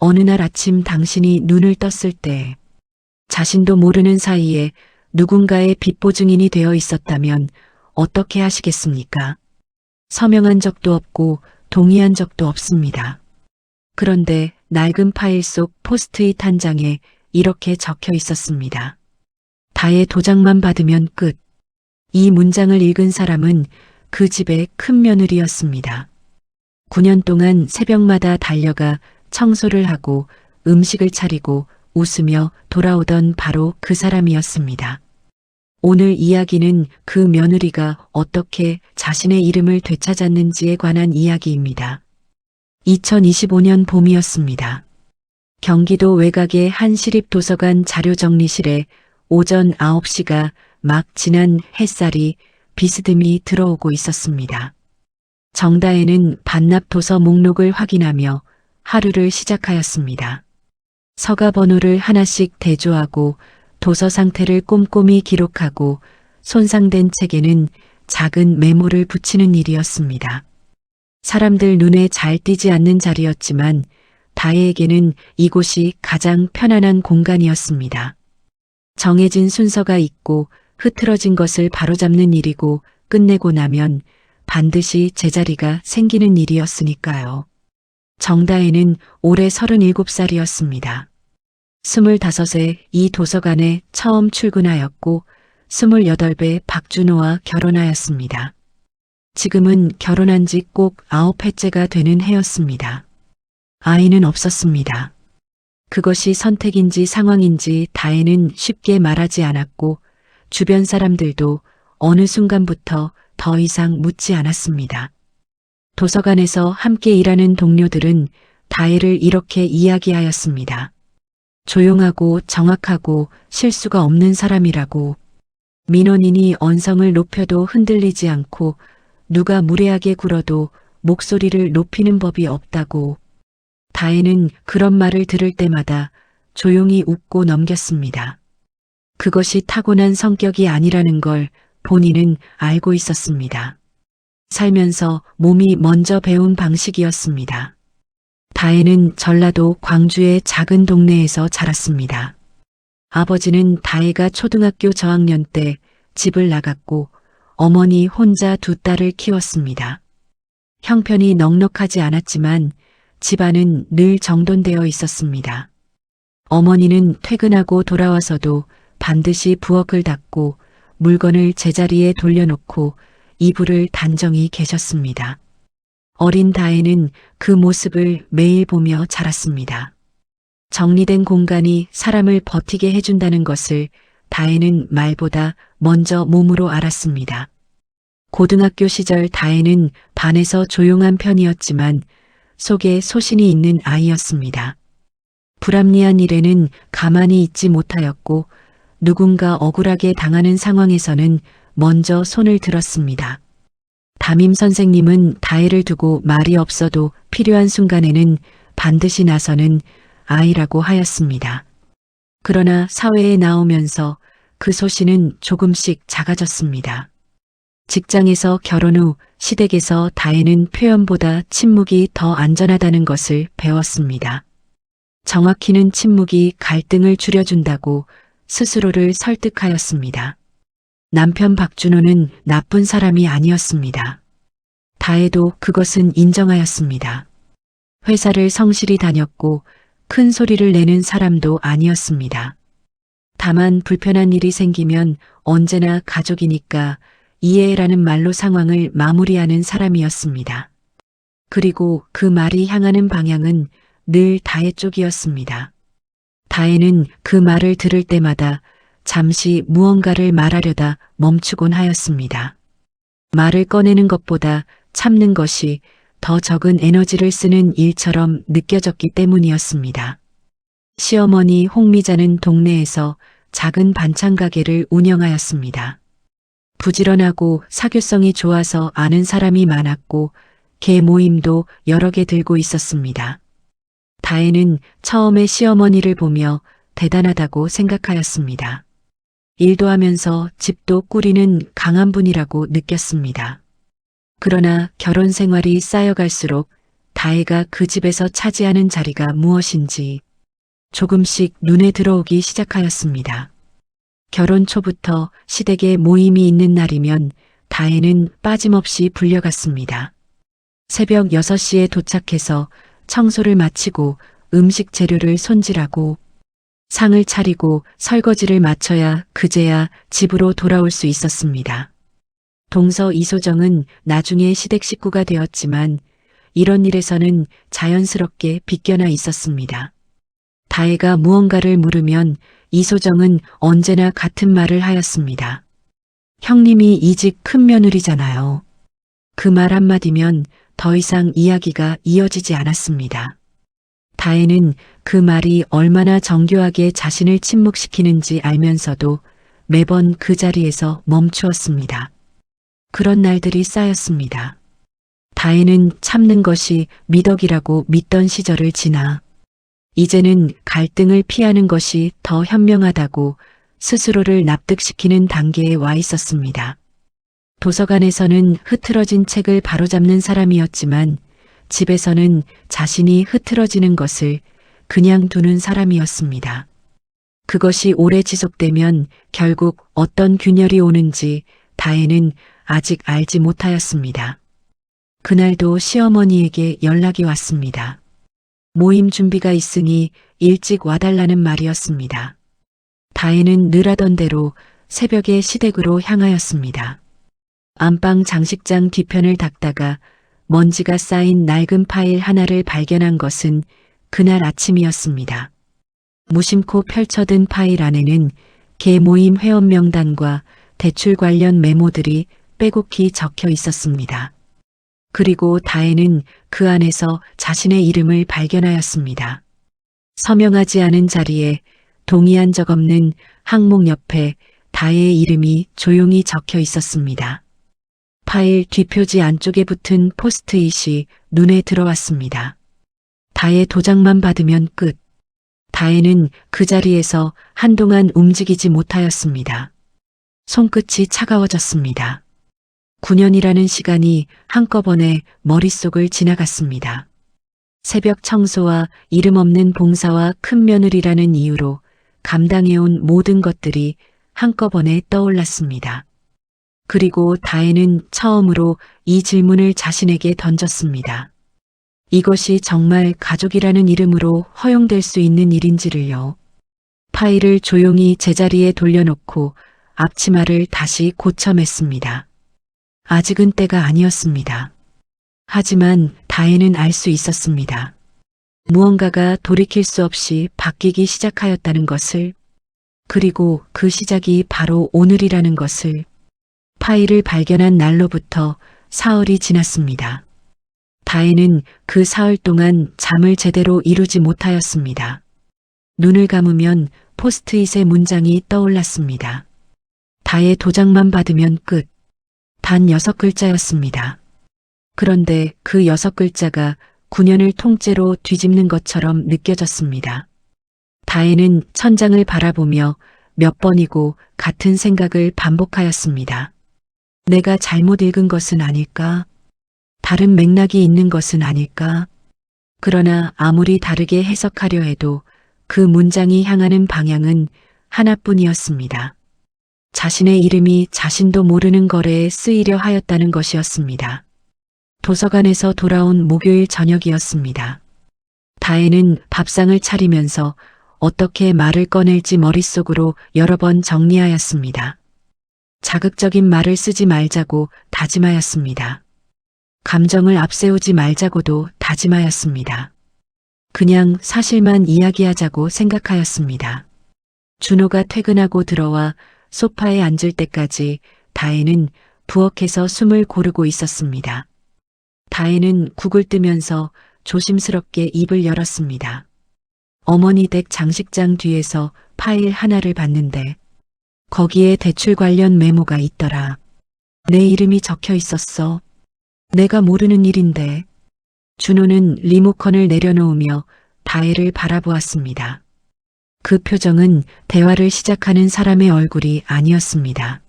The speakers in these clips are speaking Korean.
어느 날 아침 당신이 눈을 떴을 때 자신도 모르는 사이에 누군가의 빚보증인이 되어 있었다면 어떻게 하시겠습니까? 서명한 적도 없고 동의한 적도 없습니다. 그런데 낡은 파일 속 포스트잇 한 장에 이렇게 적혀 있었습니다. 다의 도장만 받으면 끝. 이 문장을 읽은 사람은 그 집의 큰 며느리였습니다. 9년 동안 새벽마다 달려가 청소를 하고 음식을 차리고 웃으며 돌아오던 바로 그 사람이었습니다. 오늘 이야기는 그 며느리가 어떻게 자신의 이름을 되찾았는지에 관한 이야기입니다. 2025년 봄이었습니다. 경기도 외곽의 한 시립도서관 자료정리실에 오전 9시가 막 지난 햇살이 비스듬히 들어오고 있었습니다. 정다혜는 반납 도서 목록을 확인하며 하루를 시작하였습니다. 서가 번호를 하나씩 대조하고 도서 상태를 꼼꼼히 기록하고 손상된 책에는 작은 메모를 붙이는 일이었습니다. 사람들 눈에 잘 띄지 않는 자리였지만 다혜에게는 이곳이 가장 편안한 공간이었습니다. 정해진 순서가 있고 흐트러진 것을 바로잡는 일이고 끝내고 나면 반드시 제자리가 생기는 일이었으니까요. 정다혜는 올해 37살이었습니다. 25에 이 도서관에 처음 출근하였고 28배 박준호와 결혼하였습니다. 지금은 결혼한 지 꼭 9회째가 되는 해였습니다. 아이는 없었습니다. 그것이 선택인지 상황인지 다혜는 쉽게 말하지 않았고 주변 사람들도 어느 순간부터 더 이상 묻지 않았습니다. 도서관에서 함께 일하는 동료들은 다혜를 이렇게 이야기하였습니다. 조용하고 정확하고 실수가 없는 사람이라고. 민원인이 언성을 높여도 흔들리지 않고 누가 무례하게 굴어도 목소리를 높이는 법이 없다고. 다혜는 그런 말을 들을 때마다 조용히 웃고 넘겼습니다. 그것이 타고난 성격이 아니라는 걸 본인은 알고 있었습니다. 살면서 몸이 먼저 배운 방식이었습니다. 다혜는 전라도 광주의 작은 동네에서 자랐습니다. 아버지는 다혜가 초등학교 저학년 때 집을 나갔고 어머니 혼자 두 딸을 키웠습니다. 형편이 넉넉하지 않았지만 집안은 늘 정돈되어 있었습니다. 어머니는 퇴근하고 돌아와서도 반드시 부엌을 닫고 물건을 제자리에 돌려놓고 이불을 단정히 개셨습니다. 어린 다혜는 그 모습을 매일 보며 자랐습니다. 정리된 공간이 사람을 버티게 해준다는 것을 다혜는 말보다 먼저 몸으로 알았습니다. 고등학교 시절 다혜는 반에서 조용한 편이었지만 속에 소신이 있는 아이였습니다. 불합리한 일에는 가만히 있지 못하였고 누군가 억울하게 당하는 상황에서는 먼저 손을 들었습니다. 담임 선생님은 다혜를 두고 말이 없어도 필요한 순간에는 반드시 나서는 아이라고 하였습니다. 그러나 사회에 나오면서 그 소신은 조금씩 작아졌습니다. 직장에서 결혼 후 시댁에서 다혜는 표현보다 침묵이 더 안전하다는 것을 배웠습니다. 정확히는 침묵이 갈등을 줄여준다고 스스로를 설득하였습니다. 남편 박준호는 나쁜 사람이 아니었습니다. 다혜도 그것은 인정하였습니다. 회사를 성실히 다녔고 큰 소리를 내는 사람도 아니었습니다. 다만 불편한 일이 생기면 언제나 가족이니까 이해라는 말로 상황을 마무리하는 사람이었습니다. 그리고 그 말이 향하는 방향은 늘 다혜 쪽이었습니다. 다혜는 그 말을 들을 때마다 잠시 무언가를 말하려다 멈추곤 하였습니다. 말을 꺼내는 것보다 참는 것이 더 적은 에너지를 쓰는 일처럼 느껴졌기 때문이었습니다. 시어머니 홍미자는 동네에서 작은 반찬 가게를 운영하였습니다. 부지런하고 사교성이 좋아서 아는 사람이 많았고 개 모임도 여러 개 들고 있었습니다. 다혜는 처음에 시어머니를 보며 대단하다고 생각하였습니다. 일도 하면서 집도 꾸리는 강한 분이라고 느꼈습니다. 그러나 결혼 생활이 쌓여갈수록 다혜가 그 집에서 차지하는 자리가 무엇인지 조금씩 눈에 들어오기 시작하였습니다. 결혼 초부터 시댁에 모임이 있는 날이면 다혜는 빠짐없이 불려갔습니다. 새벽 6시에 도착해서 청소를 마치고 음식 재료를 손질하고 상을 차리고 설거지를 마쳐야 그제야 집으로 돌아올 수 있었습니다. 동서 이소정은 나중에 시댁 식구가 되었지만 이런 일에서는 자연스럽게 빗겨나 있었습니다. 다혜가 무언가를 물으면 이소정은 언제나 같은 말을 하였습니다. 형님이 이 집 큰 며느리잖아요. 그 말 한마디면 더 이상 이야기가 이어지지 않았습니다. 다혜는 그 말이 얼마나 정교하게 자신을 침묵시키는지 알면서도 매번 그 자리에서 멈추었습니다. 그런 날들이 쌓였습니다. 다혜는 참는 것이 미덕이라고 믿던 시절을 지나 이제는 갈등을 피하는 것이 더 현명하다고 스스로를 납득시키는 단계에 와 있었습니다. 도서관에서는 흐트러진 책을 바로잡는 사람이었지만 집에서는 자신이 흐트러지는 것을 그냥 두는 사람이었습니다. 그것이 오래 지속되면 결국 어떤 균열이 오는지 다혜는 아직 알지 못하였습니다. 그날도 시어머니에게 연락이 왔습니다. 모임 준비가 있으니 일찍 와달라는 말이었습니다. 다혜는 늘 하던 대로 새벽에 시댁으로 향하였습니다. 안방 장식장 뒤편을 닦다가 먼지가 쌓인 낡은 파일 하나를 발견한 것은 그날 아침이었습니다. 무심코 펼쳐든 파일 안에는 개모임 회원 명단과 대출 관련 메모들이 빼곡히 적혀 있었습니다. 그리고 다혜는 그 안에서 자신의 이름을 발견하였습니다. 서명하지 않은 자리에 동의한 적 없는 항목 옆에 다혜의 이름이 조용히 적혀 있었습니다. 파일 뒷표지 안쪽에 붙은 포스트잇이 눈에 들어왔습니다. 다혜 도장만 받으면 끝. 다혜는 그 자리에서 한동안 움직이지 못하였습니다. 손끝이 차가워졌습니다. 9년이라는 시간이 한꺼번에 머릿속을 지나갔습니다. 새벽 청소와 이름 없는 봉사와 큰 며느리라는 이유로 감당해온 모든 것들이 한꺼번에 떠올랐습니다. 그리고 다혜는 처음으로 이 질문을 자신에게 던졌습니다. 이것이 정말 가족이라는 이름으로 허용될 수 있는 일인지를요. 파일을 조용히 제자리에 돌려놓고 앞치마를 다시 고쳐 맸습니다. 아직은 때가 아니었습니다. 하지만 다혜는 알 수 있었습니다. 무언가가 돌이킬 수 없이 바뀌기 시작하였다는 것을, 그리고 그 시작이 바로 오늘이라는 것을. 파일을 발견한 날로부터 사흘이 지났습니다. 다혜는 그 사흘 동안 잠을 제대로 이루지 못하였습니다. 눈을 감으면 포스트잇의 문장이 떠올랐습니다. 다혜 도장만 받으면 끝. 단 6글자였습니다. 그런데 그 6글자가 9년을 통째로 뒤집는 것처럼 느껴졌습니다. 다혜는 천장을 바라보며 몇 번이고 같은 생각을 반복하였습니다. 내가 잘못 읽은 것은 아닐까? 다른 맥락이 있는 것은 아닐까? 그러나 아무리 다르게 해석하려 해도 그 문장이 향하는 방향은 하나뿐이었습니다. 자신의 이름이 자신도 모르는 거래에 쓰이려 하였다는 것이었습니다. 도서관에서 돌아온 목요일 저녁이었습니다. 다혜는 밥상을 차리면서 어떻게 말을 꺼낼지 머릿속으로 여러 번 정리하였습니다. 자극적인 말을 쓰지 말자고 다짐하였습니다. 감정을 앞세우지 말자고도 다짐하였습니다. 그냥 사실만 이야기하자고 생각하였습니다. 준호가 퇴근하고 들어와 소파에 앉을 때까지 다혜는 부엌에서 숨을 고르고 있었습니다. 다혜는 국을 뜨면서 조심스럽게 입을 열었습니다. 어머니 댁 장식장 뒤에서 파일 하나를 봤는데 거기에 대출 관련 메모가 있더라. 내 이름이 적혀 있었어. 내가 모르는 일인데. 준호는 리모컨을 내려놓으며 다혜를 바라보았습니다. 그 표정은 대화를 시작하는 사람의 얼굴이 아니었습니다.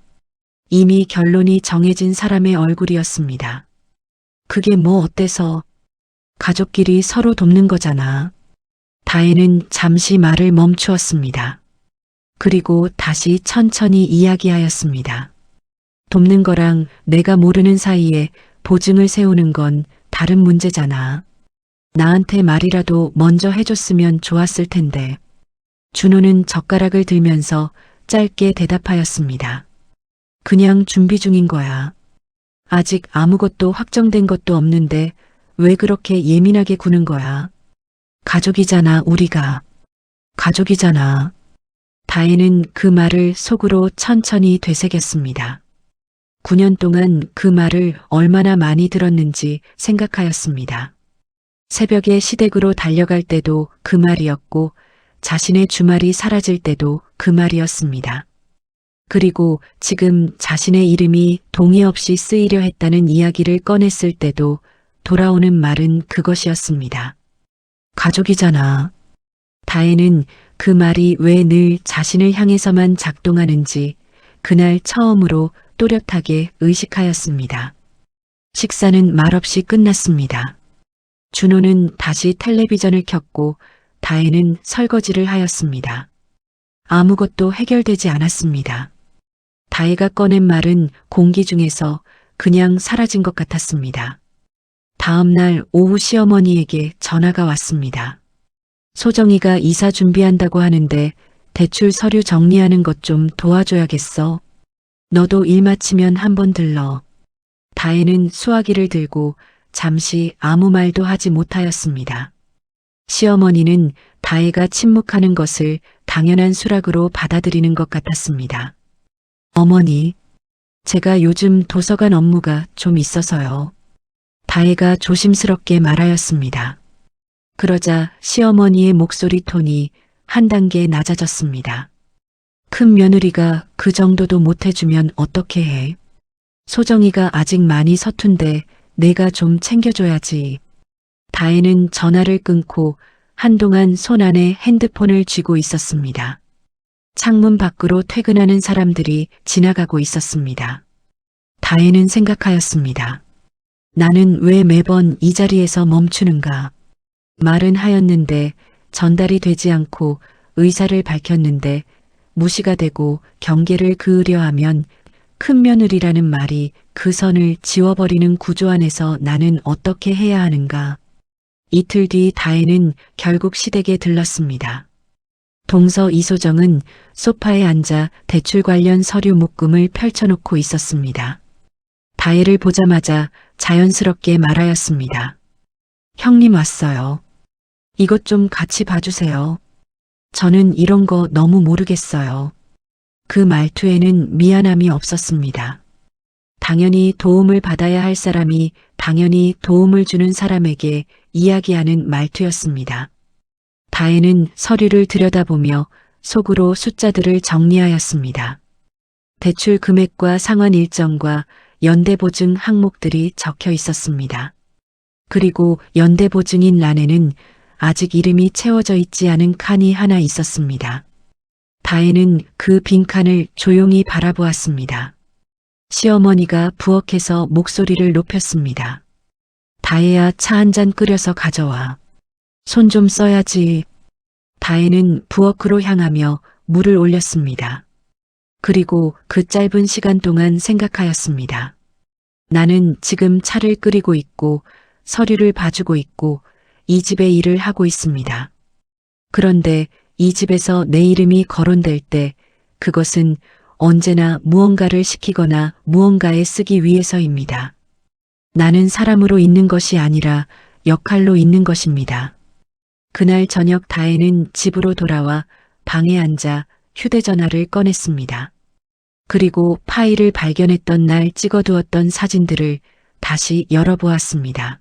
이미 결론이 정해진 사람의 얼굴이었습니다. 그게 뭐 어때서? 가족끼리 서로 돕는 거잖아. 다혜는 잠시 말을 멈추었습니다. 그리고 다시 천천히 이야기하였습니다. 돕는 거랑 내가 모르는 사이에 보증을 세우는 건 다른 문제잖아. 나한테 말이라도 먼저 해줬으면 좋았을 텐데. 준호는 젓가락을 들면서 짧게 대답하였습니다. 그냥 준비 중인 거야. 아직 아무것도 확정된 것도 없는데 왜 그렇게 예민하게 구는 거야? 가족이잖아, 우리가. 가족이잖아. 다혜는 그 말을 속으로 천천히 되새겼습니다. 9년 동안 그 말을 얼마나 많이 들었는지 생각하였습니다. 새벽에 시댁으로 달려갈 때도 그 말이었고 자신의 주말이 사라질 때도 그 말이었습니다. 그리고 지금 자신의 이름이 동의 없이 쓰이려 했다는 이야기를 꺼냈을 때도 돌아오는 말은 그것이었습니다. 가족이잖아. 다혜는 그 말이 왜 늘 자신을 향해서만 작동하는지 그날 처음으로 또렷하게 의식하였습니다. 식사는 말없이 끝났습니다. 준호는 다시 텔레비전을 켰고 다혜는 설거지를 하였습니다. 아무것도 해결되지 않았습니다. 다혜가 꺼낸 말은 공기 중에서 그냥 사라진 것 같았습니다. 다음 날 오후 시어머니에게 전화가 왔습니다. 소정이가 이사 준비한다고 하는데 대출 서류 정리하는 것 좀 도와줘야겠어. 너도 일 마치면 한번 들러. 다혜는 수화기를 들고 잠시 아무 말도 하지 못하였습니다. 시어머니는 다혜가 침묵하는 것을 당연한 수락으로 받아들이는 것 같았습니다. 어머니, 제가 요즘 도서관 업무가 좀 있어서요. 다혜가 조심스럽게 말하였습니다. 그러자 시어머니의 목소리 톤이 한 단계 낮아졌습니다. 큰 며느리가 그 정도도 못해주면 어떻게 해? 소정이가 아직 많이 서툰데 내가 좀 챙겨줘야지. 다혜는 전화를 끊고 한동안 손 안에 핸드폰을 쥐고 있었습니다. 창문 밖으로 퇴근하는 사람들이 지나가고 있었습니다. 다혜는 생각하였습니다. 나는 왜 매번 이 자리에서 멈추는가? 말은 하였는데 전달이 되지 않고 의사를 밝혔는데 무시가 되고 경계를 그으려 하면 큰 며느리라는 말이 그 선을 지워버리는 구조 안에서 나는 어떻게 해야 하는가? 이틀 뒤 다혜는 결국 시댁에 들렀습니다. 동서 이소정은 소파에 앉아 대출 관련 서류 묶음을 펼쳐놓고 있었습니다. 다혜를 보자마자 자연스럽게 말하였습니다. 형님 왔어요. 이것 좀 같이 봐주세요. 저는 이런 거 너무 모르겠어요. 그 말투에는 미안함이 없었습니다. 당연히 도움을 받아야 할 사람이 당연히 도움을 주는 사람에게 이야기하는 말투였습니다. 다혜는 서류를 들여다보며 속으로 숫자들을 정리하였습니다. 대출 금액과 상환 일정과 연대보증 항목들이 적혀 있었습니다. 그리고 연대보증인 란에는 아직 이름이 채워져 있지 않은 칸이 하나 있었습니다. 다혜는 그 빈칸을 조용히 바라보았습니다. 시어머니가 부엌에서 목소리를 높였습니다. 다혜야, 차 한 잔 끓여서 가져와. 손 좀 써야지. 다혜는 부엌으로 향하며 물을 올렸습니다. 그리고 그 짧은 시간 동안 생각하였습니다. 나는 지금 차를 끓이고 있고 서류를 봐주고 있고 이 집의 일을 하고 있습니다. 그런데 이 집에서 내 이름이 거론될 때 그것은 언제나 무언가를 시키거나 무언가에 쓰기 위해서입니다. 나는 사람으로 있는 것이 아니라 역할로 있는 것입니다. 그날 저녁 다혜는 집으로 돌아와 방에 앉아 휴대전화를 꺼냈습니다. 그리고 파일을 발견했던 날 찍어두었던 사진들을 다시 열어보았습니다.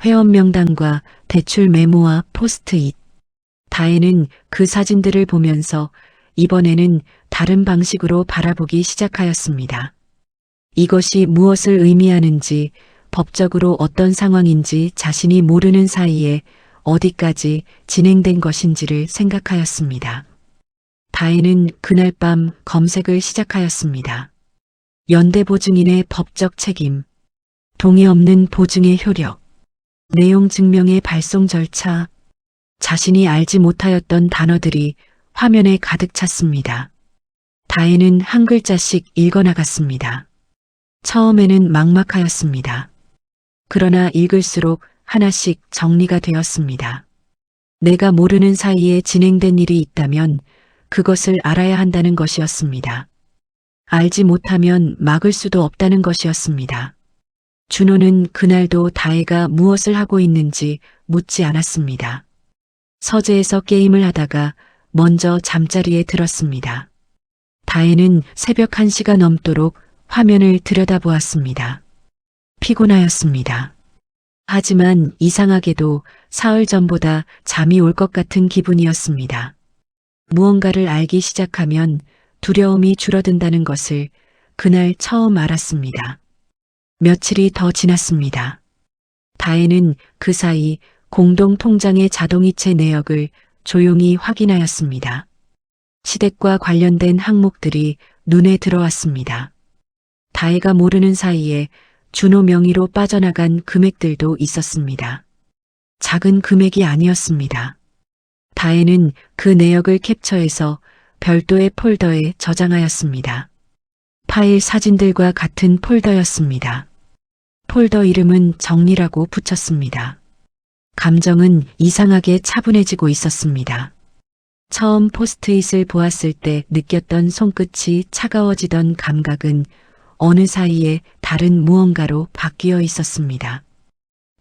회원 명단과 대출 메모와 포스트잇. 다혜는 그 사진들을 보면서 이번에는 다른 방식으로 바라보기 시작하였습니다. 이것이 무엇을 의미하는지, 법적으로 어떤 상황인지 자신이 모르는 사이에 어디까지 진행된 것인지를 생각하였습니다. 다혜는 그날 밤 검색을 시작하였습니다. 연대보증인의 법적 책임, 동의 없는 보증의 효력, 내용 증명의 발송 절차, 자신이 알지 못하였던 단어들이 화면에 가득 찼습니다. 다혜는 한 글자씩 읽어나갔습니다. 처음에는 막막하였습니다. 그러나 읽을수록 하나씩 정리가 되었습니다. 내가 모르는 사이에 진행된 일이 있다면 그것을 알아야 한다는 것이었습니다. 알지 못하면 막을 수도 없다는 것이었습니다. 준호는 그날도 다혜가 무엇을 하고 있는지 묻지 않았습니다. 서재에서 게임을 하다가 먼저 잠자리에 들었습니다. 다혜는 새벽 1시가 넘도록 화면을 들여다보았습니다. 피곤하였습니다. 하지만 이상하게도 사흘 전보다 잠이 올 것 같은 기분이었습니다. 무언가를 알기 시작하면 두려움이 줄어든다는 것을 그날 처음 알았습니다. 며칠이 더 지났습니다. 다혜는 그 사이 공동 통장의 자동이체 내역을 조용히 확인하였습니다. 시댁과 관련된 항목들이 눈에 들어왔습니다. 다혜가 모르는 사이에 준호 명의로 빠져나간 금액들도 있었습니다. 작은 금액이 아니었습니다. 다혜는 그 내역을 캡처해서 별도의 폴더에 저장하였습니다. 파일 사진들과 같은 폴더였습니다. 폴더 이름은 정리라고 붙였습니다. 감정은 이상하게 차분해지고 있었습니다. 처음 포스트잇을 보았을 때 느꼈던 손끝이 차가워지던 감각은 어느 사이에 다른 무언가로 바뀌어 있었습니다.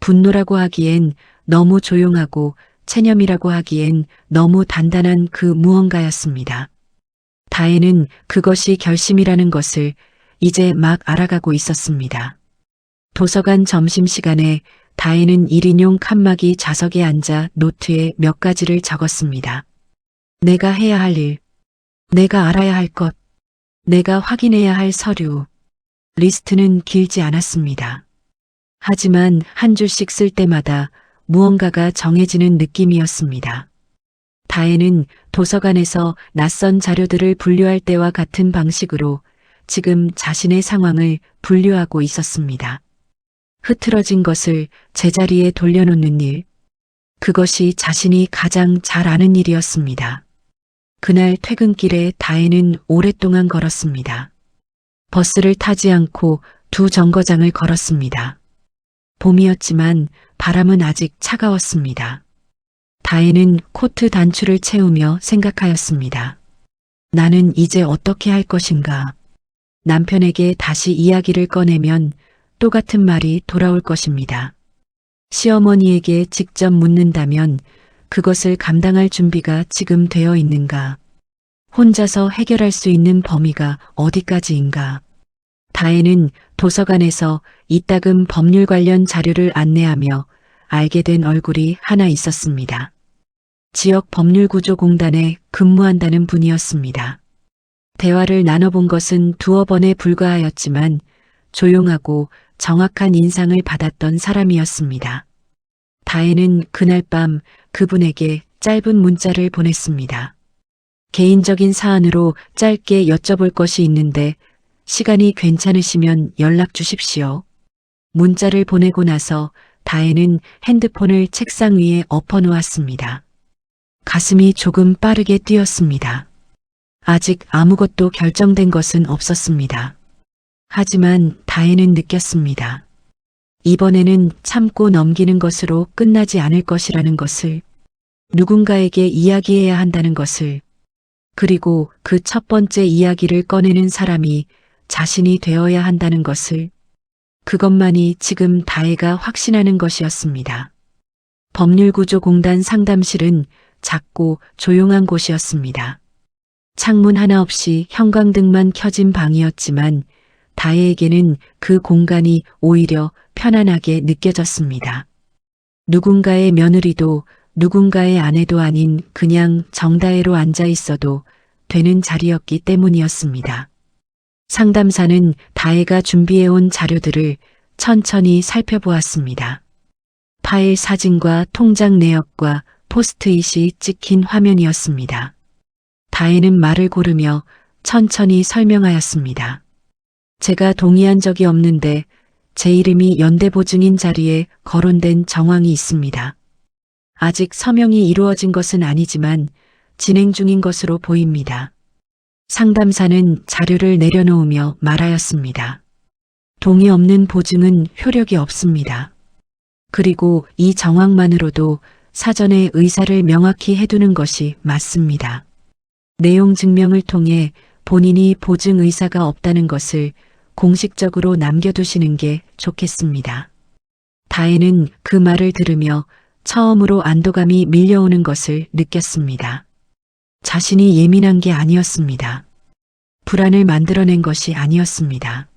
분노라고 하기엔 너무 조용하고 체념이라고 하기엔 너무 단단한 그 무언가였습니다. 다혜는 그것이 결심이라는 것을 이제 막 알아가고 있었습니다. 도서관 점심시간에 다혜는 1인용 칸막이 좌석에 앉아 노트에 몇 가지를 적었습니다. 내가 해야 할 일, 내가 알아야 할 것, 내가 확인해야 할 서류. 리스트는 길지 않았습니다. 하지만 한 줄씩 쓸 때마다 무언가가 정해지는 느낌이었습니다. 다혜는 도서관에서 낯선 자료들을 분류할 때와 같은 방식으로 지금 자신의 상황을 분류하고 있었습니다. 흐트러진 것을 제자리에 돌려놓는 일, 그것이 자신이 가장 잘 아는 일이었습니다. 그날 퇴근길에 다혜는 오랫동안 걸었습니다. 버스를 타지 않고 2정거장을 걸었습니다. 봄이었지만 바람은 아직 차가웠습니다. 다혜는 코트 단추를 채우며 생각하였습니다. 나는 이제 어떻게 할 것인가? 남편에게 다시 이야기를 꺼내면 똑같은 말이 돌아올 것입니다. 시어머니에게 직접 묻는다면 그것을 감당할 준비가 지금 되어 있는가? 혼자서 해결할 수 있는 범위가 어디까지인가? 다혜는 도서관에서 이따금 법률 관련 자료를 안내하며 알게 된 얼굴이 하나 있었습니다. 지역법률구조공단에 근무한다는 분이었습니다. 대화를 나눠본 것은 2번에 불과하였지만 조용하고 정확한 인상을 받았던 사람이었습니다. 다혜는 그날 밤 그분에게 짧은 문자를 보냈습니다. 개인적인 사안으로 짧게 여쭤볼 것이 있는데 시간이 괜찮으시면 연락 주십시오. 문자를 보내고 나서 다혜는 핸드폰을 책상 위에 엎어놓았습니다. 가슴이 조금 빠르게 뛰었습니다. 아직 아무것도 결정된 것은 없었습니다. 하지만 다혜는 느꼈습니다. 이번에는 참고 넘기는 것으로 끝나지 않을 것이라는 것을, 누군가에게 이야기해야 한다는 것을, 그리고 그 첫 번째 이야기를 꺼내는 사람이 자신이 되어야 한다는 것을, 그것만이 지금 다혜가 확신하는 것이었습니다. 법률구조공단 상담실은 작고 조용한 곳이었습니다. 창문 하나 없이 형광등만 켜진 방이었지만 다혜에게는 그 공간이 오히려 편안하게 느껴졌습니다. 누군가의 며느리도 누군가의 아내도 아닌 그냥 정다혜로 앉아 있어도 되는 자리였기 때문이었습니다. 상담사는 다혜가 준비해온 자료들을 천천히 살펴보았습니다. 파일 사진과 통장 내역과 포스트잇이 찍힌 화면이었습니다. 다혜는 말을 고르며 천천히 설명하였습니다. 제가 동의한 적이 없는데 제 이름이 연대보증인 자리에 거론된 정황이 있습니다. 아직 서명이 이루어진 것은 아니지만 진행 중인 것으로 보입니다. 상담사는 자료를 내려놓으며 말하였습니다. 동의 없는 보증은 효력이 없습니다. 그리고 이 정황만으로도 사전에 의사를 명확히 해두는 것이 맞습니다. 내용 증명을 통해 본인이 보증 의사가 없다는 것을 공식적으로 남겨두시는 게 좋겠습니다. 다혜는 그 말을 들으며 처음으로 안도감이 밀려오는 것을 느꼈습니다. 자신이 예민한 게 아니었습니다. 불안을 만들어낸 것이 아니었습니다.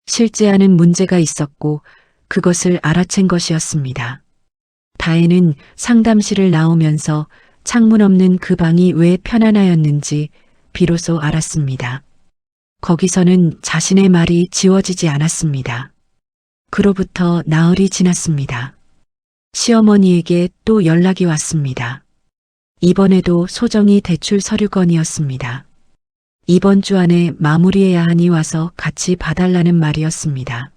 실제하는 문제가 있었고 그것을 알아챈 것이었습니다. 다혜는 상담실을 나오면서 창문 없는 그 방이 왜 편안하였는지 비로소 알았습니다. 거기서는 자신의 말이 지워지지 않았습니다. 그로부터 나흘이 지났습니다. 시어머니에게 또 연락이 왔습니다. 이번에도 소정의 대출 서류 건이었습니다. 이번 주 안에 마무리해야 하니 와서 같이 봐달라는 말이었습니다.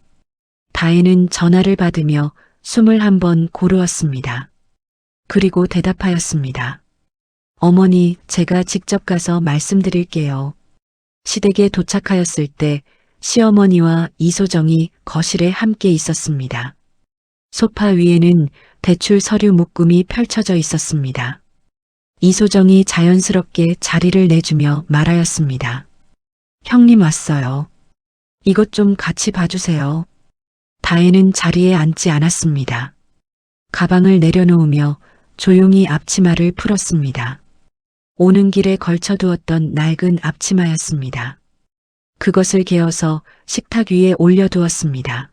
다혜는 전화를 받으며 숨을 한번 고르었습니다. 그리고 대답하였습니다. 어머니, 제가 직접 가서 말씀드릴게요. 시댁에 도착하였을 때 시어머니와 이소정이 거실에 함께 있었습니다. 소파 위에는 대출 서류 묶음이 펼쳐져 있었습니다. 이소정이 자연스럽게 자리를 내주며 말하였습니다. 형님 왔어요. 이것 좀 같이 봐주세요. 다혜는 자리에 앉지 않았습니다. 가방을 내려놓으며 조용히 앞치마를 풀었습니다. 오는 길에 걸쳐두었던 낡은 앞치마였습니다. 그것을 개어서 식탁 위에 올려두었습니다.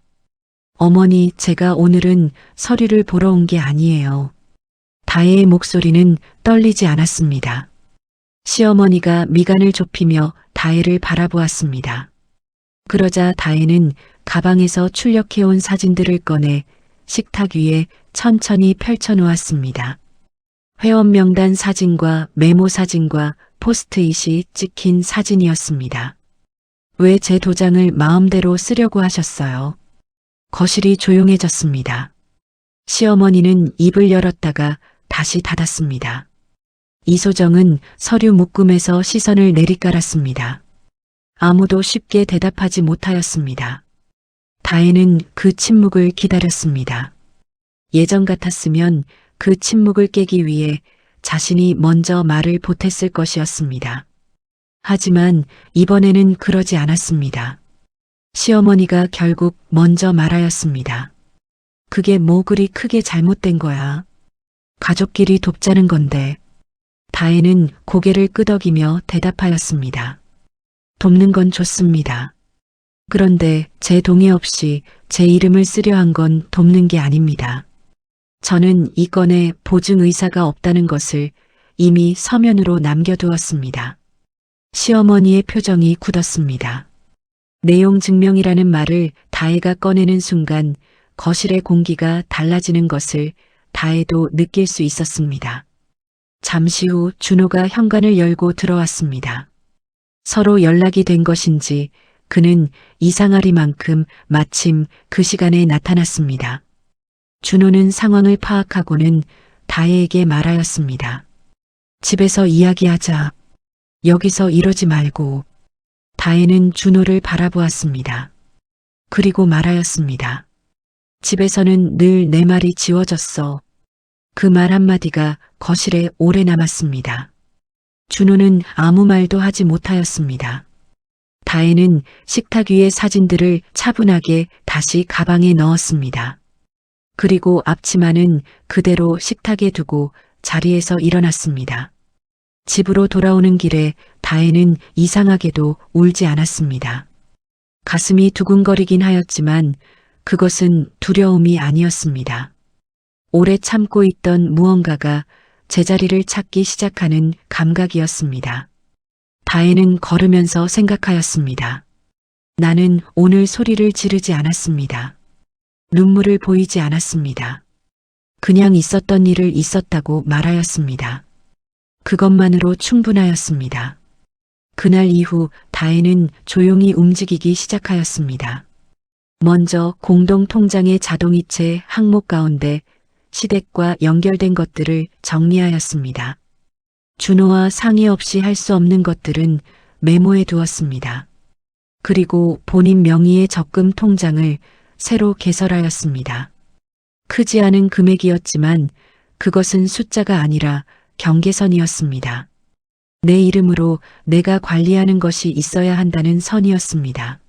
어머니, 제가 오늘은 서류를 보러 온 게 아니에요. 다혜의 목소리는 떨리지 않았습니다. 시어머니가 미간을 좁히며 다혜를 바라보았습니다. 그러자 다혜는 가방에서 출력해온 사진들을 꺼내 식탁 위에 천천히 펼쳐놓았습니다. 회원 명단 사진과 메모 사진과 포스트잇이 찍힌 사진이었습니다. 왜 제 도장을 마음대로 쓰려고 하셨어요? 거실이 조용해졌습니다. 시어머니는 입을 열었다가 다시 닫았습니다. 이소정은 서류 묶음에서 시선을 내리깔았습니다. 아무도 쉽게 대답하지 못하였습니다. 다혜는 그 침묵을 기다렸습니다. 예전 같았으면 그 침묵을 깨기 위해 자신이 먼저 말을 보탰을 것이었습니다. 하지만 이번에는 그러지 않았습니다. 시어머니가 결국 먼저 말하였습니다. 그게 뭐 그리 크게 잘못된 거야. 가족끼리 돕자는 건데. 다혜는 고개를 끄덕이며 대답하였습니다. 돕는 건 좋습니다. 그런데 제 동의 없이 제 이름을 쓰려 한 건 돕는 게 아닙니다. 저는 이 건에 보증 의사가 없다는 것을 이미 서면으로 남겨두었습니다. 시어머니의 표정이 굳었습니다. 내용 증명이라는 말을 다혜가 꺼내는 순간 거실의 공기가 달라지는 것을 다혜도 느낄 수 있었습니다. 잠시 후 준호가 현관을 열고 들어왔습니다. 서로 연락이 된 것인지 그는 이상하리만큼 마침 그 시간에 나타났습니다. 준호는 상황을 파악하고는 다혜에게 말하였습니다. 집에서 이야기하자. 여기서 이러지 말고. 다혜는 준호를 바라보았습니다. 그리고 말하였습니다. 집에서는 늘 내 말이 지워졌어. 그 말 한마디가 거실에 오래 남았습니다. 준호는 아무 말도 하지 못하였습니다. 다혜는 식탁 위의 사진들을 차분하게 다시 가방에 넣었습니다. 그리고 앞치마는 그대로 식탁에 두고 자리에서 일어났습니다. 집으로 돌아오는 길에 다혜는 이상하게도 울지 않았습니다. 가슴이 두근거리긴 하였지만 그것은 두려움이 아니었습니다. 오래 참고 있던 무언가가 제자리를 찾기 시작하는 감각이었습니다. 다혜는 걸으면서 생각하였습니다. 나는 오늘 소리를 지르지 않았습니다. 눈물을 보이지 않았습니다. 그냥 있었던 일을 있었다고 말하였습니다. 그것만으로 충분하였습니다. 그날 이후 다혜는 조용히 움직이기 시작하였습니다. 먼저 공동통장의 자동이체 항목 가운데 시댁과 연결된 것들을 정리하였습니다. 준호와 상의 없이 할 수 없는 것들은 메모해 두었습니다. 그리고 본인 명의의 적금 통장을 새로 개설하였습니다. 크지 않은 금액이었지만 그것은 숫자가 아니라 경계선이었습니다. 내 이름으로 내가 관리하는 것이 있어야 한다는 선이었습니다.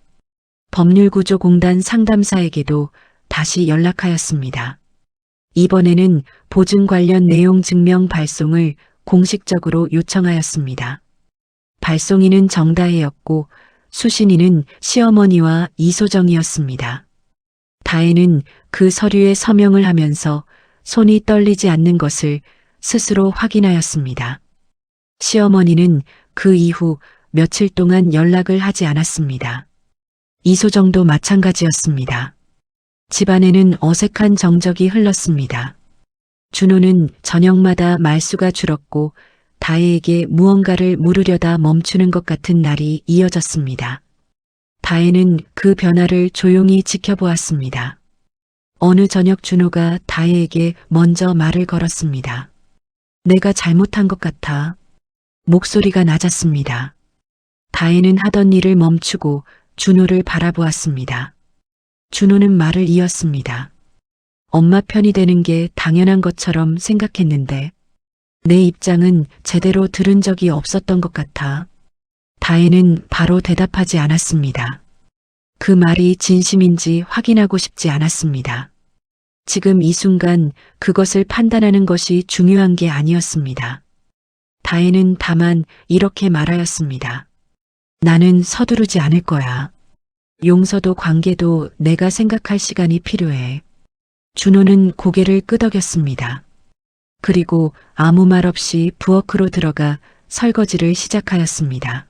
법률구조공단 상담사에게도 다시 연락하였습니다. 이번에는 보증 관련 내용 증명 발송을 공식적으로 요청하였습니다. 발송인은 정다혜였고 수신인은 시어머니와 이소정이었습니다. 다혜는 그 서류에 서명을 하면서 손이 떨리지 않는 것을 스스로 확인하였습니다. 시어머니는 그 이후 며칠 동안 연락을 하지 않았습니다. 이소정도 마찬가지였습니다. 집안에는 어색한 정적이 흘렀습니다. 준호는 저녁마다 말수가 줄었고 다혜에게 무언가를 물으려다 멈추는 것 같은 날이 이어졌습니다. 다혜는 그 변화를 조용히 지켜보았습니다. 어느 저녁 준호가 다혜에게 먼저 말을 걸었습니다. 내가 잘못한 것 같아. 목소리가 낮았습니다. 다혜는 하던 일을 멈추고 준호를 바라보았습니다. 준호는 말을 이었습니다. 엄마 편이 되는 게 당연한 것처럼 생각했는데 내 입장은 제대로 들은 적이 없었던 것 같아. 다혜는 바로 대답하지 않았습니다. 그 말이 진심인지 확인하고 싶지 않았습니다. 지금 이 순간 그것을 판단하는 것이 중요한 게 아니었습니다. 다혜는 다만 이렇게 말하였습니다. 나는 서두르지 않을 거야. 용서도 관계도 내가 생각할 시간이 필요해. 준호는 고개를 끄덕였습니다. 그리고 아무 말 없이 부엌으로 들어가 설거지를 시작하였습니다.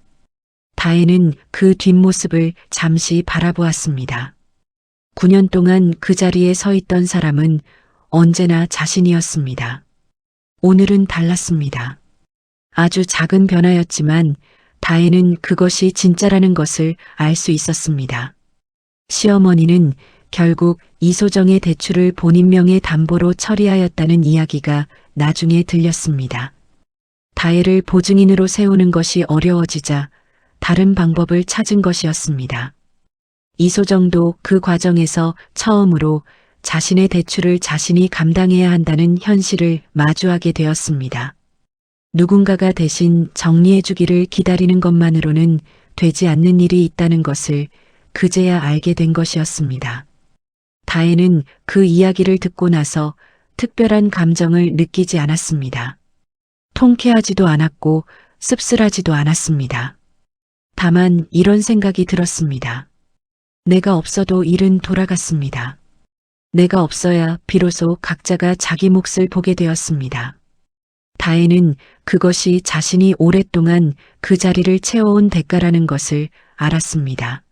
다혜는 그 뒷모습을 잠시 바라보았습니다. 9년 동안 그 자리에 서 있던 사람은 언제나 자신이었습니다. 오늘은 달랐습니다. 아주 작은 변화였지만 다혜는 그것이 진짜라는 것을 알 수 있었습니다. 시어머니는 결국 이소정의 대출을 본인 명의 담보로 처리하였다는 이야기가 나중에 들렸습니다. 다혜를 보증인으로 세우는 것이 어려워지자 다른 방법을 찾은 것이었습니다. 이소정도 그 과정에서 처음으로 자신의 대출을 자신이 감당해야 한다는 현실을 마주하게 되었습니다. 누군가가 대신 정리해주기를 기다리는 것만으로는 되지 않는 일이 있다는 것을 그제야 알게 된 것이었습니다. 다혜는 그 이야기를 듣고 나서 특별한 감정을 느끼지 않았습니다. 통쾌하지도 않았고 씁쓸하지도 않았습니다. 다만 이런 생각이 들었습니다. 내가 없어도 일은 돌아갔습니다. 내가 없어야 비로소 각자가 자기 몫을 보게 되었습니다. 다혜는 그것이 자신이 오랫동안 그 자리를 채워온 대가라는 것을 알았습니다.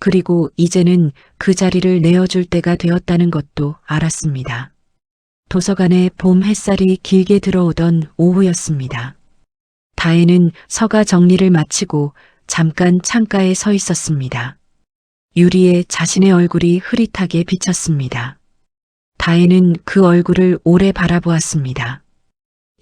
그리고 이제는 그 자리를 내어줄 때가 되었다는 것도 알았습니다. 도서관에 봄 햇살이 길게 들어오던 오후였습니다. 다혜는 서가 정리를 마치고 잠깐 창가에 서 있었습니다. 유리에 자신의 얼굴이 흐릿하게 비쳤습니다. 다혜는 그 얼굴을 오래 바라보았습니다.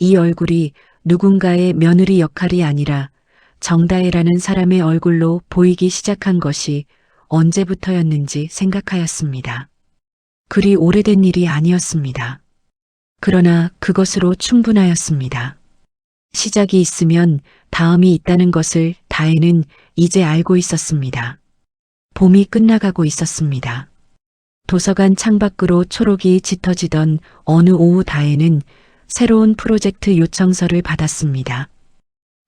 이 얼굴이 누군가의 며느리 역할이 아니라 정다혜라는 사람의 얼굴로 보이기 시작한 것이 언제부터였는지 생각하였습니다. 그리 오래된 일이 아니었습니다. 그러나 그것으로 충분하였습니다. 시작이 있으면 다음이 있다는 것을 다혜는 이제 알고 있었습니다. 봄이 끝나가고 있었습니다. 도서관 창밖으로 초록이 짙어지던 어느 오후 다혜는 새로운 프로젝트 요청서를 받았습니다.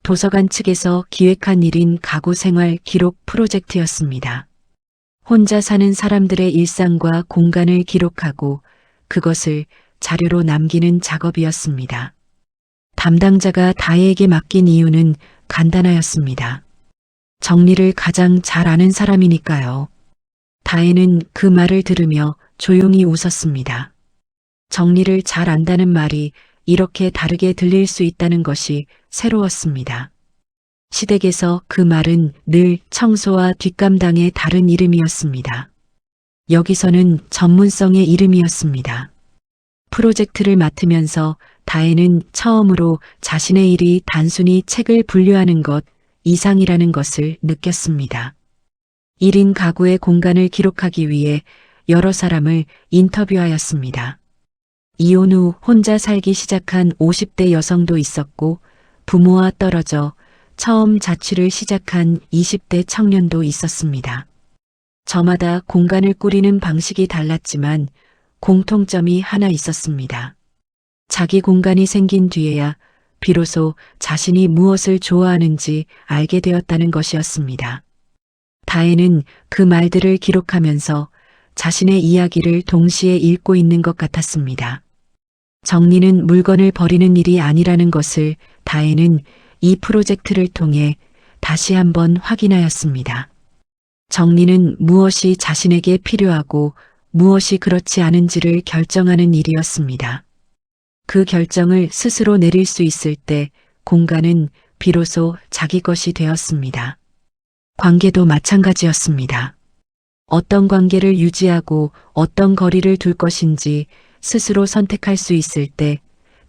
도서관 측에서 기획한 일인 가구생활 기록 프로젝트였습니다. 혼자 사는 사람들의 일상과 공간을 기록하고 그것을 자료로 남기는 작업이었습니다. 담당자가 다혜에게 맡긴 이유는 간단하였습니다. 정리를 가장 잘 아는 사람이니까요. 다혜는 그 말을 들으며 조용히 웃었습니다. 정리를 잘 안다는 말이 이렇게 다르게 들릴 수 있다는 것이 새로웠습니다. 시댁에서 그 말은 늘 청소와 뒷감당의 다른 이름이었습니다. 여기서는 전문성의 이름이었습니다. 프로젝트를 맡으면서 다혜는 처음으로 자신의 일이 단순히 책을 분류하는 것 이상이라는 것을 느꼈습니다. 1인 가구의 공간을 기록하기 위해 여러 사람을 인터뷰하였습니다. 이혼 후 혼자 살기 시작한 50대 여성도 있었고 부모와 떨어져 처음 자취를 시작한 20대 청년도 있었습니다. 저마다 공간을 꾸리는 방식이 달랐지만 공통점이 하나 있었습니다. 자기 공간이 생긴 뒤에야 비로소 자신이 무엇을 좋아하는지 알게 되었다는 것이었습니다. 다혜는 그 말들을 기록하면서 자신의 이야기를 동시에 읽고 있는 것 같았습니다. 정리는 물건을 버리는 일이 아니라는 것을 다혜는 이 프로젝트를 통해 다시 한번 확인하였습니다. 정리는 무엇이 자신에게 필요하고 무엇이 그렇지 않은지를 결정하는 일이었습니다. 그 결정을 스스로 내릴 수 있을 때 공간은 비로소 자기 것이 되었습니다. 관계도 마찬가지였습니다. 어떤 관계를 유지하고 어떤 거리를 둘 것인지 스스로 선택할 수 있을 때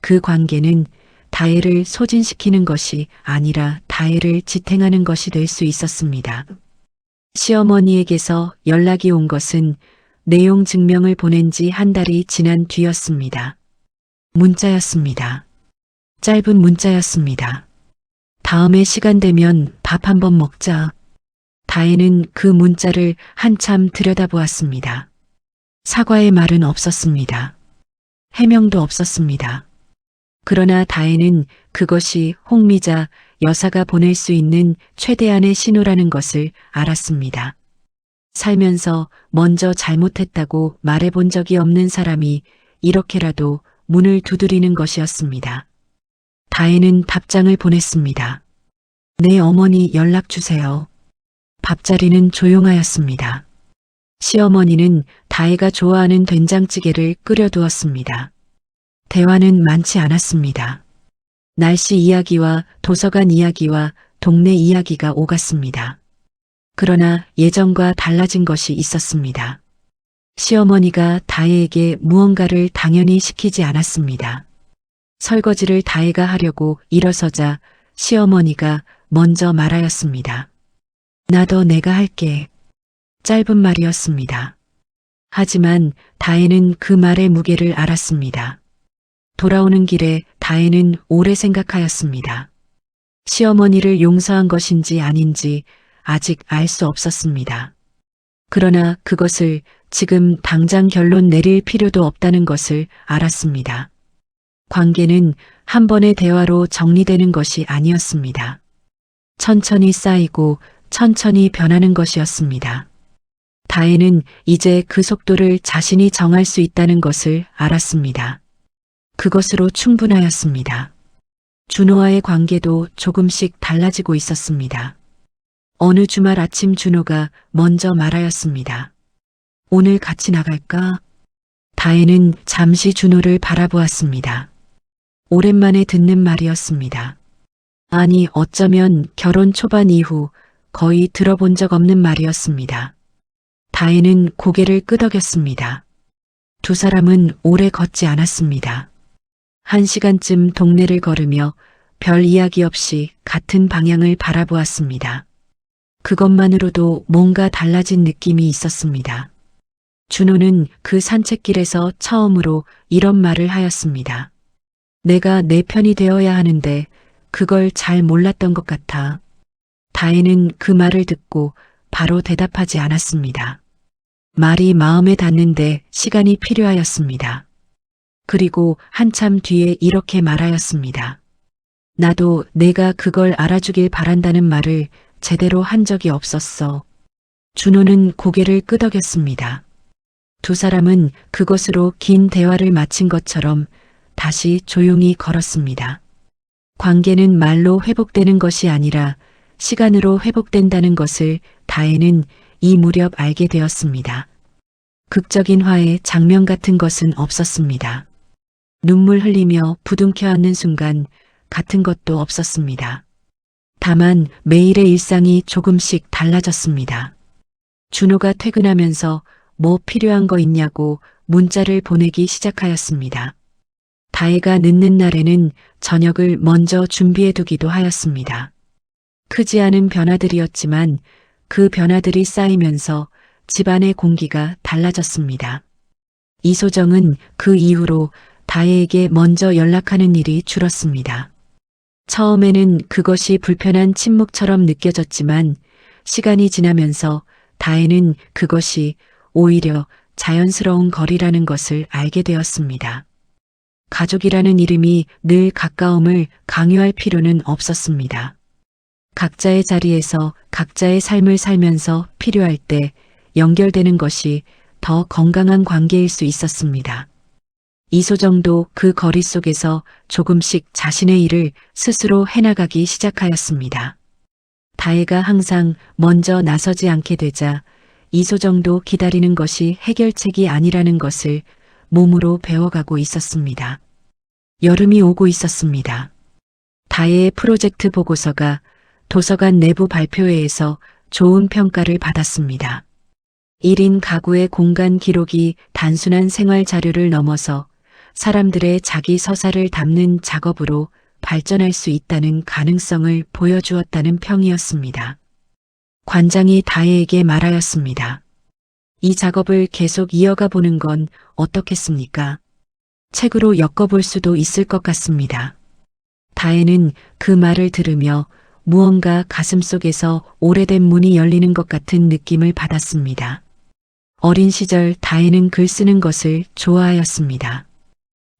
그 관계는 다혜를 소진시키는 것이 아니라 다혜를 지탱하는 것이 될 수 있었습니다. 시어머니에게서 연락이 온 것은 내용 증명을 보낸 지 한 달이 지난 뒤였습니다. 문자였습니다. 짧은 문자였습니다. 다음에 시간 되면 밥 한번 먹자. 다혜는 그 문자를 한참 들여다보았습니다. 사과의 말은 없었습니다. 해명도 없었습니다. 그러나 다혜는 그것이 홍미자 여사가 보낼 수 있는 최대한의 신호라는 것을 알았습니다. 살면서 먼저 잘못했다고 말해본 적이 없는 사람이 이렇게라도 문을 두드리는 것이었습니다. 다혜는 답장을 보냈습니다. 네, 어머니 연락 주세요. 밥자리는 조용하였습니다. 시어머니는 다혜가 좋아하는 된장찌개를 끓여두었습니다. 대화는 많지 않았습니다. 날씨 이야기와 도서관 이야기와 동네 이야기가 오갔습니다. 그러나 예전과 달라진 것이 있었습니다. 시어머니가 다혜에게 무언가를 당연히 시키지 않았습니다. 설거지를 다혜가 하려고 일어서자 시어머니가 먼저 말하였습니다. 나도 내가 할게. 짧은 말이었습니다. 하지만 다혜는 그 말의 무게를 알았습니다. 돌아오는 길에 다혜는 오래 생각하였습니다. 시어머니를 용서한 것인지 아닌지 아직 알 수 없었습니다. 그러나 그것을 지금 당장 결론 내릴 필요도 없다는 것을 알았습니다. 관계는 한 번의 대화로 정리되는 것이 아니었습니다. 천천히 쌓이고 천천히 변하는 것이었습니다. 다혜는 이제 그 속도를 자신이 정할 수 있다는 것을 알았습니다. 그것으로 충분하였습니다. 준호와의 관계도 조금씩 달라지고 있었습니다. 어느 주말 아침 준호가 먼저 말하였습니다. 오늘 같이 나갈까? 다혜는 잠시 준호를 바라보았습니다. 오랜만에 듣는 말이었습니다. 아니, 어쩌면 결혼 초반 이후 거의 들어본 적 없는 말이었습니다. 다혜는 고개를 끄덕였습니다. 두 사람은 오래 걷지 않았습니다. 1시간쯤 동네를 걸으며 별 이야기 없이 같은 방향을 바라보았습니다. 그것만으로도 뭔가 달라진 느낌이 있었습니다. 준호는 그 산책길에서 처음으로 이런 말을 하였습니다. 내가 내 편이 되어야 하는데 그걸 잘 몰랐던 것 같아. 다혜는 그 말을 듣고 바로 대답하지 않았습니다. 말이 마음에 닿는데 시간이 필요하였습니다. 그리고 한참 뒤에 이렇게 말하였습니다. 나도 내가 그걸 알아주길 바란다는 말을 제대로 한 적이 없었어. 준호는 고개를 끄덕였습니다. 두 사람은 그것으로 긴 대화를 마친 것처럼 다시 조용히 걸었습니다. 관계는 말로 회복되는 것이 아니라 시간으로 회복된다는 것을 다혜는 이 무렵 알게 되었습니다. 극적인 화해 장면 같은 것은 없었습니다. 눈물 흘리며 부둥켜 안는 순간 같은 것도 없었습니다. 다만 매일의 일상이 조금씩 달라졌습니다. 준호가 퇴근하면서 뭐 필요한 거 있냐고 문자를 보내기 시작하였습니다. 다혜가 늦는 날에는 저녁을 먼저 준비해 두기도 하였습니다. 크지 않은 변화들이었지만 그 변화들이 쌓이면서 집안의 공기가 달라졌습니다. 이소정은 그 이후로 다혜에게 먼저 연락하는 일이 줄었습니다. 처음에는 그것이 불편한 침묵처럼 느껴졌지만 시간이 지나면서 다혜는 그것이 오히려 자연스러운 거리라는 것을 알게 되었습니다. 가족이라는 이름이 늘 가까움을 강요할 필요는 없었습니다. 각자의 자리에서 각자의 삶을 살면서 필요할 때 연결되는 것이 더 건강한 관계일 수 있었습니다. 이소정도 그 거리 속에서 조금씩 자신의 일을 스스로 해나가기 시작하였습니다. 다혜가 항상 먼저 나서지 않게 되자 이소정도 기다리는 것이 해결책이 아니라는 것을 몸으로 배워가고 있었습니다. 여름이 오고 있었습니다. 다혜의 프로젝트 보고서가 도서관 내부 발표회에서 좋은 평가를 받았습니다. 1인 가구의 공간 기록이 단순한 생활 자료를 넘어서 사람들의 자기 서사를 담는 작업으로 발전할 수 있다는 가능성을 보여주었다는 평이었습니다. 관장이 다혜에게 말하였습니다. 이 작업을 계속 이어가 보는 건 어떻겠습니까? 책으로 엮어볼 수도 있을 것 같습니다. 다혜는 그 말을 들으며 무언가 가슴속에서 오래된 문이 열리는 것 같은 느낌을 받았습니다. 어린 시절 다혜는 글 쓰는 것을 좋아하였습니다.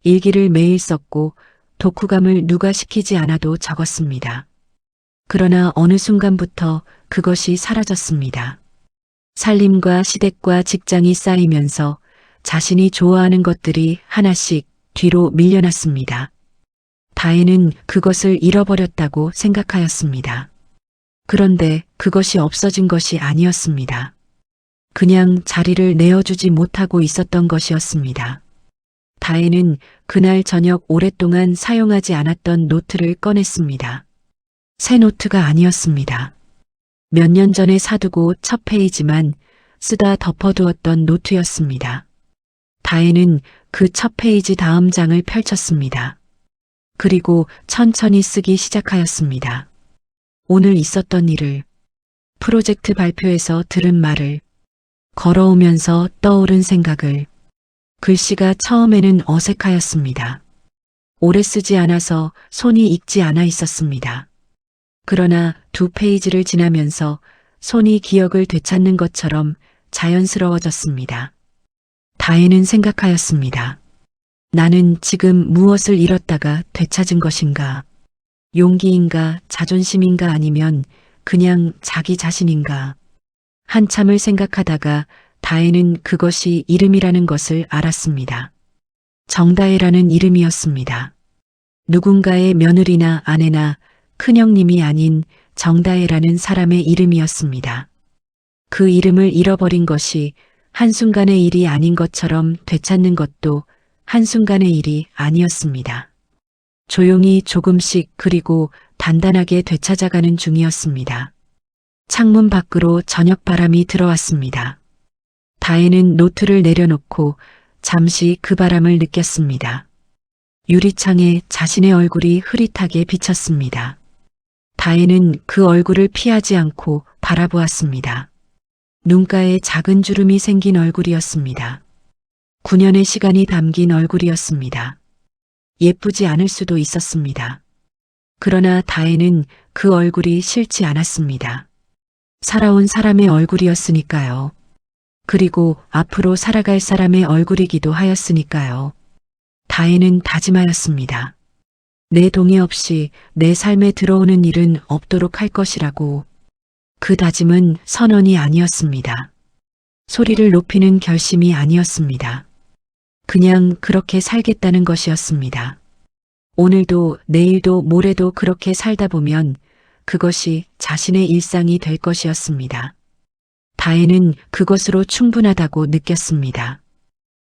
일기를 매일 썼고 독후감을 누가 시키지 않아도 적었습니다. 그러나 어느 순간부터 그것이 사라졌습니다. 살림과 시댁과 직장이 쌓이면서 자신이 좋아하는 것들이 하나씩 뒤로 밀려났습니다. 다혜는 그것을 잃어버렸다고 생각하였습니다. 그런데 그것이 없어진 것이 아니었습니다. 그냥 자리를 내어주지 못하고 있었던 것이었습니다. 다혜는 그날 저녁 오랫동안 사용하지 않았던 노트를 꺼냈습니다. 새 노트가 아니었습니다. 몇 년 전에 사두고 첫 페이지만 쓰다 덮어두었던 노트였습니다. 다혜는 그 첫 페이지 다음 장을 펼쳤습니다. 그리고 천천히 쓰기 시작하였습니다. 오늘 있었던 일을, 프로젝트 발표에서 들은 말을, 걸어오면서 떠오른 생각을. 글씨가 처음에는 어색하였습니다. 오래 쓰지 않아서 손이 익지 않아 있었습니다. 그러나 2페이지를 지나면서 손이 기억을 되찾는 것처럼 자연스러워졌습니다. 다혜는 생각하였습니다. 나는 지금 무엇을 잃었다가 되찾은 것인가? 용기인가, 자존심인가, 아니면 그냥 자기 자신인가? 한참을 생각하다가 다혜는 그것이 이름이라는 것을 알았습니다. 정다혜라는 이름이었습니다. 누군가의 며느리나 아내나 큰형님이 아닌 정다혜라는 사람의 이름이었습니다. 그 이름을 잃어버린 것이 한순간의 일이 아닌 것처럼 되찾는 것도 한순간의 일이 아니었습니다. 조용히 조금씩 그리고 단단하게 되찾아가는 중이었습니다. 창문 밖으로 저녁 바람이 들어왔습니다. 다혜는 노트를 내려놓고 잠시 그 바람을 느꼈습니다. 유리창에 자신의 얼굴이 흐릿하게 비쳤습니다. 다혜는 그 얼굴을 피하지 않고 바라보았습니다. 눈가에 작은 주름이 생긴 얼굴이었습니다. 9년의 시간이 담긴 얼굴이었습니다. 예쁘지 않을 수도 있었습니다. 그러나 다혜는 그 얼굴이 싫지 않았습니다. 살아온 사람의 얼굴이었으니까요. 그리고 앞으로 살아갈 사람의 얼굴이기도 하였으니까요. 다혜는 다짐하였습니다. 내 동의 없이 내 삶에 들어오는 일은 없도록 할 것이라고. 그 다짐은 선언이 아니었습니다. 소리를 높이는 결심이 아니었습니다. 그냥 그렇게 살겠다는 것이었습니다. 오늘도 내일도 모레도 그렇게 살다 보면 그것이 자신의 일상이 될 것이었습니다. 다혜는 그것으로 충분하다고 느꼈습니다.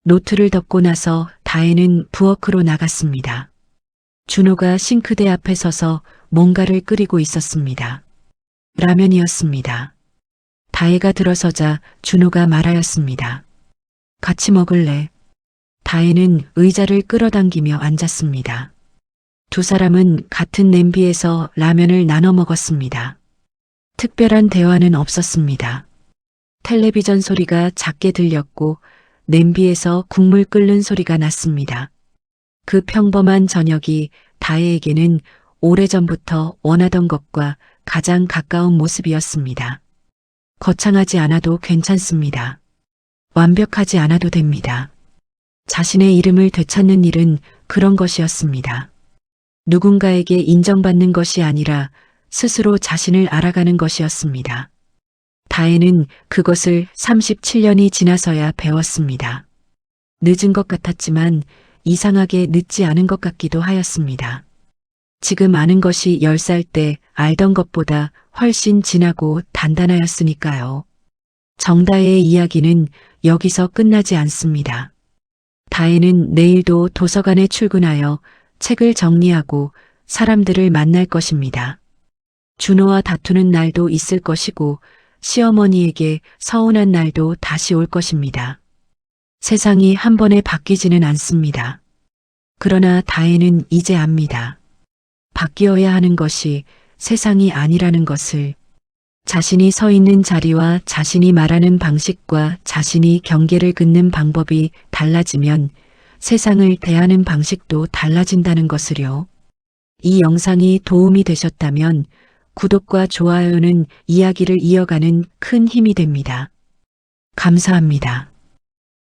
노트를 덮고 나서 다혜는 부엌으로 나갔습니다. 준호가 싱크대 앞에 서서 뭔가를 끓이고 있었습니다. 라면이었습니다. 다혜가 들어서자 준호가 말하였습니다. 같이 먹을래? 다혜는 의자를 끌어당기며 앉았습니다. 두 사람은 같은 냄비에서 라면을 나눠 먹었습니다. 특별한 대화는 없었습니다. 텔레비전 소리가 작게 들렸고 냄비에서 국물 끓는 소리가 났습니다. 그 평범한 저녁이 다혜에게는 오래전부터 원하던 것과 가장 가까운 모습이었습니다. 거창하지 않아도 괜찮습니다. 완벽하지 않아도 됩니다. 자신의 이름을 되찾는 일은 그런 것이었습니다. 누군가에게 인정받는 것이 아니라 스스로 자신을 알아가는 것이었습니다. 다혜는 그것을 37년이 지나서야 배웠습니다. 늦은 것 같았지만 이상하게 늦지 않은 것 같기도 하였습니다. 지금 아는 것이 10살 때 알던 것보다 훨씬 진하고 단단하였으니까요. 정다혜의 이야기는 여기서 끝나지 않습니다. 다혜는 내일도 도서관에 출근하여 책을 정리하고 사람들을 만날 것입니다. 준호와 다투는 날도 있을 것이고 시어머니에게 서운한 날도 다시 올 것입니다. 세상이 한 번에 바뀌지는 않습니다. 그러나 다혜는 이제 압니다. 바뀌어야 하는 것이 세상이 아니라는 것을. 자신이 서 있는 자리와 자신이 말하는 방식과 자신이 경계를 긋는 방법이 달라지면 세상을 대하는 방식도 달라진다는 것을요. 이 영상이 도움이 되셨다면 구독과 좋아요는 이야기를 이어가는 큰 힘이 됩니다. 감사합니다.